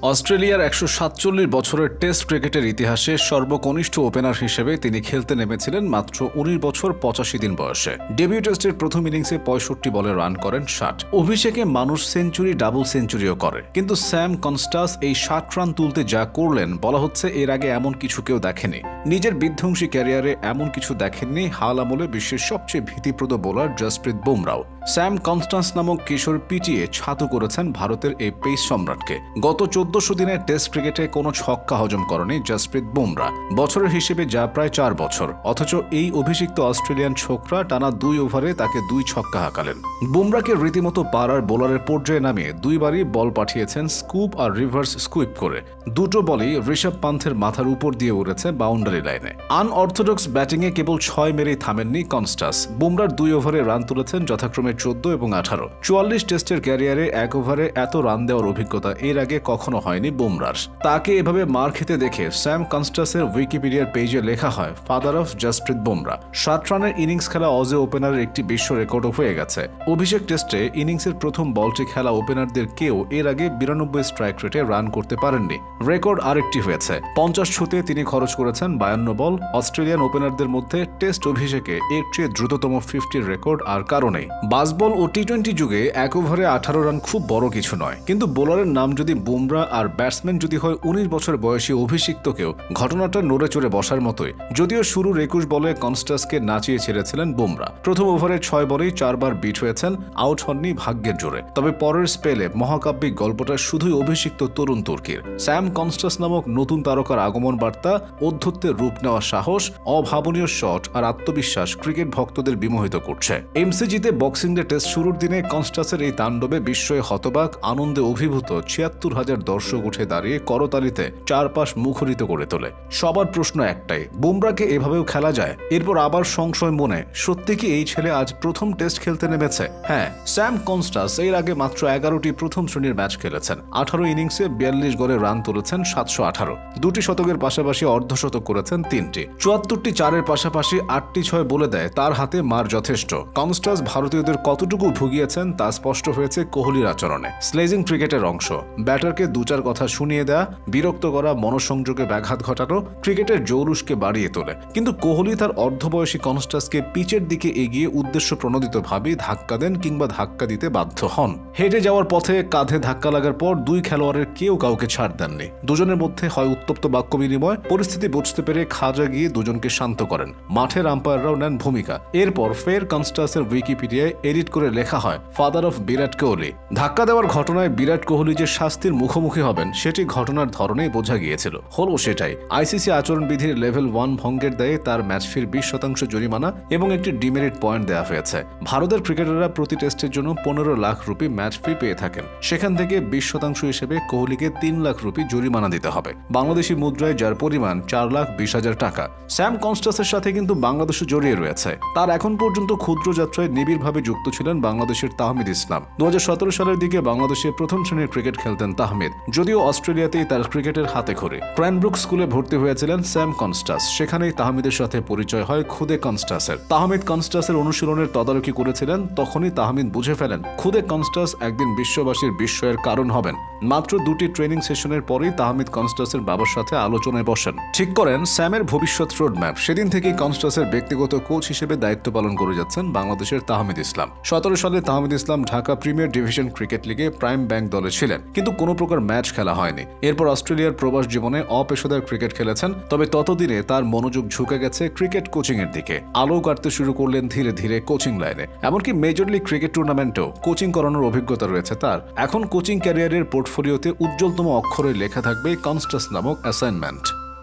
অস্ট্রেলিয়ার ১৪৭ বছরের টেস্ট ক্রিকেটের ইতিহাসে সর্বকনিষ্ঠ ওপেনার হিসেবে তিনি খেলতে নেমেছিলেন মাত্র ১৯ বছর ৮৫ দিন বয়সে। ডেবিউ টেস্টের প্রথম ইনিংসে ৬৫ বলে রান করেন ৬০। অভিষেকে মানুষ সেঞ্চুরি, ডাবল সেঞ্চুরিও করে, কিন্তু স্যাম কনস্টাস এই ৬০ রান তুলতে যা করলেন বলা হচ্ছে এর আগে এমন কিছু কেউ দেখেনি। নিজের বিধ্বংসী ক্যারিয়ারে এমন কিছু দেখেননি হাল আমলে বিশ্বের সবচেয়ে ভীতিপ্রদ বোলার জসপ্রীত বুমরাও। স্যাম কনস্টান্স নামক কিশোর পিটিয়ে ছাতু করেছেন ভারতের এই পেস সম্রাটকে। গত ১৪০০ দিনের টেস্ট ক্রিকেটে কোনো ছক্কা হজম করেনি জসপ্রীত বুমরা, বছরের হিসেবে যা প্রায় ৪ বছর। অথচ এই অভিষিক্ত অস্ট্রেলিয়ান ছোকরা টানা ২ ওভারে তাকে ২ ছক্কা হাঁকালেন। বুমরাকে রীতিমতো পাড়ার বোলারের পর্যায়ে নামিয়ে ২ বারই বল পাঠিয়েছেন স্কুপ আর রিভার্স স্কুইপ করে। দুটো বলই ঋষভ পান্থের মাথার উপর দিয়ে উড়েছে বাউন্ডারি লাইনে। আনঅর্থোডক্স ব্যাটিংয়ে কেবল ৬ মেরেই থামেননি কনস্টাস। বুমরার ২ ওভারে রান তুলেছেন যথাক্রমে ১৪ এবং ১৮। ৪৪ টেস্টের ক্যারিয়ারে ১ ওভারে এত রান দেওয়ার অভিজ্ঞতা এর আগে কখনো হয়নি বুমরার। তাকে এভাবে মার খেতে দেখে স্যাম কনস্টাসের উইকিপিডিয়ার পেজে লেখা হয়, ফাদার অফ জসপ্রীত বুমরা। ৬০ রানের ইনিংস খেলা অজে ওপেনারের একটি বিশ্ব রেকর্ডও হয়ে গেছে। অভিষেক টেস্টে ইনিংসের প্রথম বলটি খেলা ওপেনারদের কেউ এর আগে ৯২ স্ট্রাইক রেটে রান করতে পারেননি। রেকর্ড আরেকটি হয়েছে, ৫০ ছুঁতে তিনি খরচ করেছেন ৫২ বল। অস্ট্রেলিয়ান ওপেনারদের মধ্যে টেস্ট অভিষেকে এর চেয়ে দ্রুততম 50-র রেকর্ড আর কারণেই। বাসবল ও টি-20 যুগে ১ ওভারে ১৮ রান খুব বড় কিছু নয়, কিন্তু বোলারের নাম যদি বুমরা আর ব্যাটসম্যান যদি হয় ১৯ বছর বয়সী অভিষিক্তকেও, ঘটনাটা নড়ে চড়ে বসার মতোই। যদিও শুরুর ২১ বলে কনস্টাসকে নাচিয়ে ছেড়েছিলেন বুমরা। প্রথম ওভারে ৬ বলেই ৪ বার বিট হয়েছেন, আউট হননি ভাগ্যের জোরে। তবে পরের স্পেলে মহাকাব্যিক গল্পটা শুধুই অভিষিক্ত তরুণ তুর্কির। স্যাম কনস্টাস নামক নতুন তারকার আগমন বার্তা, অধ্যত্বের রূপ নেওয়া সাহস, অভাবনীয় শট আর আত্মবিশ্বাস ক্রিকেট ভক্তদের বিমোহিত করছে। এমসিজিতে বক্সিং ডে টেস্ট শুরুর দিনে কনস্টাসের এই তাণ্ডবে বিস্ময়ে হতবাক, আনন্দে অভিভূত ৭৬,০০০ দর্শক উঠে দাঁড়িয়ে করতালিতে চারপাশ মুখরিত করে তোলে। সবার প্রশ্ন একটাই, বুমরাকে এভাবেও খেলা যায়? এরপর আবার সংশয় মনে, সত্যি কি এই ছেলে আজ প্রথম টেস্ট খেলতে নেমেছে? হ্যাঁ, স্যাম কনস্টাস এর আগে মাত্র ১১টি প্রথম শ্রেণীর ম্যাচ খেলেছেন। ১৮ ইনিংসে ৪২ গড়ে রান তুলেছেন ৭১৮। ২টি শতকের পাশাপাশি অর্ধশতক করেছেন ৩টি। ৭৪টি চারের পাশাপাশি ৮টি ৬ বলে দেয় তার হাতে মার যথেষ্ট। কনস্টাস ভারতীয়দের কতটুকু ভুগিয়েছেন তা স্পষ্ট হয়েছে কোহলির আচরণে। স্লেজিং ক্রিকেটের অংশ, ব্যাটারকে ২-৪ কথা শুনিয়ে দেয়া, বিরক্ত করা, মনোসংযোগে ব্যাঘাত ঘটানো ক্রিকেটের জৌলুসকে বাড়িয়ে তোলে। কিন্তু কোহলি তার অর্ধবয়সী কনস্টাসকে পিচের দিকে এগিয়ে উদ্দেশ্য প্রণোদিতভাবেই ধাক্কা দেন কিংবা ধাক্কা দিতে বাধ্য হন। হেঁটে যাওয়ার পথে কাঁধে ধাক্কা লাগার পর ২ খেলোয়াড়ের কেউ কাউকে ছাড় দেননি। দুজনের মধ্যে হয় উত্তপ্ত বাক্য বিনিময়, পরিস্থিতি বুঝতে পেরে খাজা গিয়ে দুজনকে শান্ত করেন। মাঠের আম্পায়াররাও নেন ভূমিকা। এরপর ফের কনস্টাসের উইকিপিডিয়ায় এডিট করে লেখা হয়, ফাদার অফ বিরাট কোহলি। ধাক্কা দেওয়ার ঘটনায় বিরাট কোহলি যে শাস্তির মুখোমুখি হবেন সেটি ঘটনার ধরনেই বোঝা গিয়েছিল। হলো সেটাই। আইসিসি আচরণবিধির লেভেল 1 ভঙ্গের দায়ে তার ম্যাচ ফির ২০% জরিমানা এবং একটি ডিমেরিট পয়েন্ট দেওয়া হয়েছে। ভারতের ক্রিকেটাররা প্রতি টেস্টের জন্য ১৫ লাখ রুপি ম্যাচ ফি পেয়ে থাকেন। সেখান থেকে ২০% হিসেবে কোহলিকে ৩ লাখ রুপি জরিমানা দিতে হবে, বাংলাদেশি মুদ্রায় যার পরিমাণ ৪,২০,০০০ টাকা। স্যাম কনস্টাসের সাথে কিন্তু বাংলাদেশও জড়িয়ে রয়েছে। তার এখন পর্যন্ত ক্ষুদ্র যাত্রায় নিবিড়ভাবে যুক্ত ছিলেন বাংলাদেশের তাহমিদ ইসলাম। ২০১৭ সালের দিকে বাংলাদেশে প্রথম শ্রেণীর ক্রিকেট খেলতেন তাহমিদ, যদিও অস্ট্রেলিয়াতেই তার ক্রিকেটের হাতে খড়ি। ক্র্যানব্রুক স্কুলে ভর্তি হয়েছিলেন স্যাম কনস্টাস। সেখানেই তাহমিদের সাথে পরিচয় হয় খুদে কনস্টাসের। তাহমিদ কনস্টাসের অনুশীলনের তদারকি করেছিলেন, তখনই তাহমিদ বুঝে ফেলেন খুদে কনস্টাস একদিন বিশ্ববাসীর বিস্ময়ের কারণ হবেন। মাত্র ২টি ট্রেনিং সেশনের পরেই তাহমিদ কনস্টাসের বাবার সাথে আলোচনায় বসেন, ঠিক করেন স্যামের ভবিষ্যৎ রোডম্যাপ। সেদিন থেকেই কনস্টাসের ব্যক্তিগত কোচ হিসেবে দায়িত্ব পালন করে যাচ্ছেন বাংলাদেশের তাহমিদ ইসলাম। ১৭ সালে তাহমিদ ইসলাম ঢাকা প্রিমিয়ার ডিভিশন ক্রিকেট লিগে প্রাইম ব্যাংক দলে ছিলেন, কিন্তু কোনো প্রকার ম্যাচ খেলা হয়নি। এরপর অস্ট্রেলিয়ার প্রবাস জীবনে অপেশাদার ক্রিকেট খেলেছেন, তবে ততদিনে তার মনোযোগ ঝুঁকে গেছে ক্রিকেট কোচিং এর দিকে। আলো কাটতে শুরু করলেন ধীরে ধীরে কোচিং লাইনে। এমনকি মেজর লিগ ক্রিকেট টুর্নামেন্টেও কোচিং করানোর অভিজ্ঞতা রয়েছে তার। এখন কোচিং ক্যারিয়ারের পোর্টফোলিওতে উজ্জ্বলতম অক্ষরে লেখা থাকবে কনস্টাস নামক অ্যাসাইনমেন্ট।